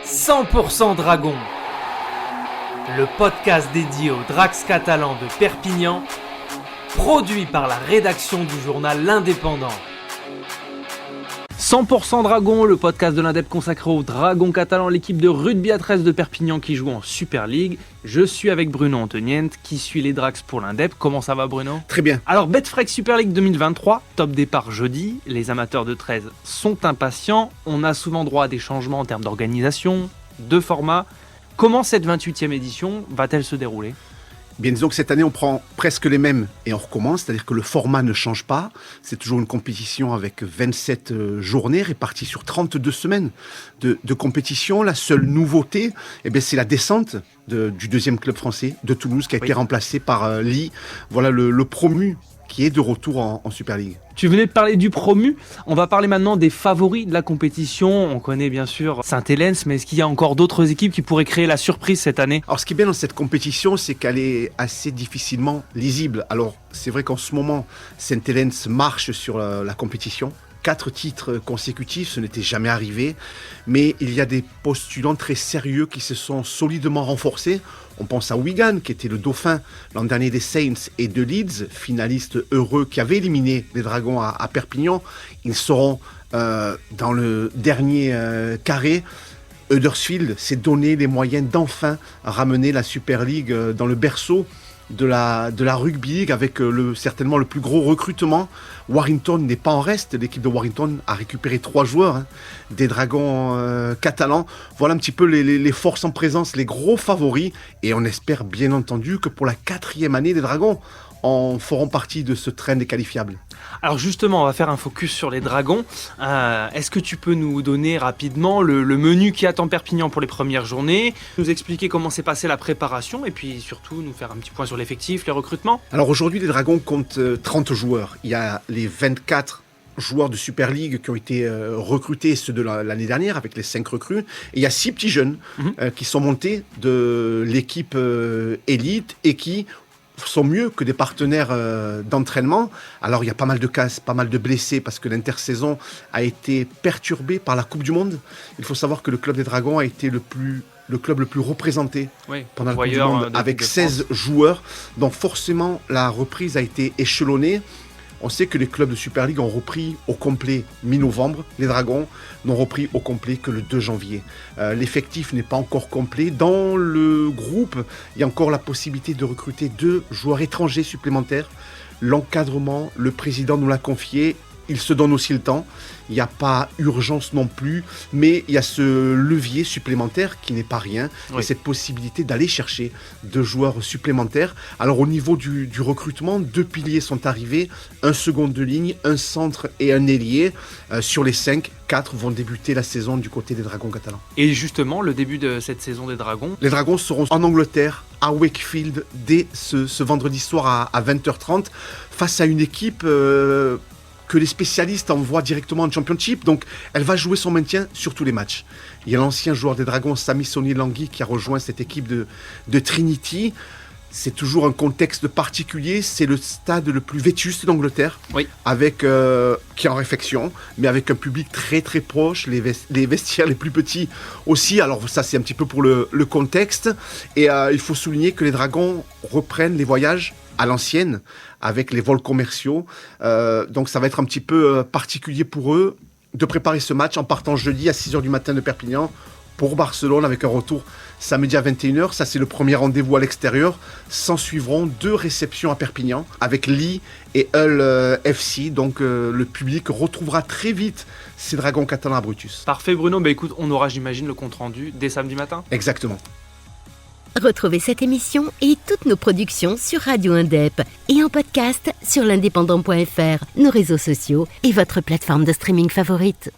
100% Dragon, le podcast dédié aux Drax catalans de Perpignan, produit par la rédaction du journal L'Indépendant. 100% Dragon, le podcast de l'Indep consacré aux Dragons catalans, l'équipe de rugby à 13 de Perpignan qui joue en Super League. Je suis avec Bruno Antoniente qui suit les Drax pour l'Indep. Comment ça va, Bruno ? Très bien. Alors, Betfred Super League 2023, top départ jeudi. Les amateurs de 13 sont impatients. On a souvent droit à des changements en termes d'organisation, de format. Comment cette 28e édition va-t-elle se dérouler ? Bien, disons que cette année, on prend presque les mêmes et on recommence, c'est-à-dire que le format ne change pas. C'est toujours une compétition avec 27 journées réparties sur 32 semaines de compétition. La seule nouveauté, c'est la descente du deuxième club français de Toulouse qui a été remplacé par Lille. Voilà le promu qui est de retour en Super League. Tu venais de parler du promu, on va parler maintenant des favoris de la compétition. On connaît bien sûr Saint-Hélens, mais est-ce qu'il y a encore d'autres équipes qui pourraient créer la surprise cette année ? Alors ce qui est bien dans cette compétition, c'est qu'elle est assez difficilement lisible. Alors c'est vrai qu'en ce moment, Saint-Hélens marche sur la compétition. 4 titres consécutifs, ce n'était jamais arrivé, mais il y a des postulants très sérieux qui se sont solidement renforcés. On pense à Wigan, qui était le dauphin l'an dernier des Saints, et de Leeds, finaliste heureux qui avait éliminé les Dragons à Perpignan. Ils seront dans le dernier carré. Huddersfield s'est donné les moyens d'enfin ramener la Super League dans le berceau de la Rugby League avec certainement le plus gros recrutement. Warrington n'est pas en reste. L'équipe de Warrington a récupéré 3 joueurs des Dragons catalans. Voilà un petit peu les forces en présence, les gros favoris. Et on espère bien entendu que pour la 4e année, les Dragons en feront partie de ce train des qualifiables. Alors justement, on va faire un focus sur les Dragons. Est-ce que tu peux nous donner rapidement le menu qui attend Perpignan pour les premières journées, nous expliquer comment s'est passée la préparation et puis surtout nous faire un petit point sur l'effectif, les recrutements ? Alors aujourd'hui, les Dragons comptent 30 joueurs. Il y a les 24 joueurs de Super League qui ont été recrutés, ceux de l'année dernière avec les 5 recrues. Et il y a 6 petits jeunes qui sont montés de l'équipe élite et qui sont mieux que des partenaires d'entraînement. Alors il y a pas mal de casses, pas mal de blessés parce que l'intersaison a été perturbée par la Coupe du Monde. Il faut savoir que le club des Dragons a été le club le plus représenté pendant la Coupe du Monde avec 16 joueurs. Donc forcément la reprise a été échelonnée. On sait que les clubs de Super League ont repris au complet mi-novembre. Les Dragons n'ont repris au complet que le 2 janvier. L'effectif n'est pas encore complet. Dans le groupe, il y a encore la possibilité de recruter 2 joueurs étrangers supplémentaires. L'encadrement, le président nous l'a confié. Il se donne aussi le temps. Il n'y a pas urgence non plus, mais il y a ce levier supplémentaire qui n'est pas rien, et cette possibilité d'aller chercher 2 joueurs supplémentaires. Alors au niveau du recrutement, 2 piliers sont arrivés, un second de ligne, un centre et un ailier. Sur les 5, 4 vont débuter la saison du côté des Dragons catalans. Et justement, le début de cette saison des Dragons ? Les Dragons seront en Angleterre, à Wakefield, dès ce vendredi soir à 20h30, face à une équipe que les spécialistes envoient directement en Championship, donc elle va jouer son maintien sur tous les matchs. Il y a l'ancien joueur des Dragons, Sami Soni-Langui, qui a rejoint cette équipe de Trinity. C'est toujours un contexte particulier, c'est le stade le plus vétuste d'Angleterre, avec qui est en réfection, mais avec un public très très proche, les vestiaires les plus petits aussi. Alors ça c'est un petit peu pour le contexte, et il faut souligner que les Dragons reprennent les voyages à l'ancienne, avec les vols commerciaux. Donc ça va être un petit peu particulier pour eux de préparer ce match en partant jeudi à 6h du matin de Perpignan pour Barcelone, avec un retour samedi à 21h. Ça, c'est le premier rendez-vous à l'extérieur. S'en suivront 2 réceptions à Perpignan, avec Lille et Hull FC. Donc le public retrouvera très vite ces Dragons catalans à Brutus. Parfait Bruno, écoute, on aura j'imagine le compte-rendu dès samedi matin ? Exactement. Retrouvez cette émission et toutes nos productions sur Radio Indep et en podcast sur l'indépendant.fr, nos réseaux sociaux et votre plateforme de streaming favorite.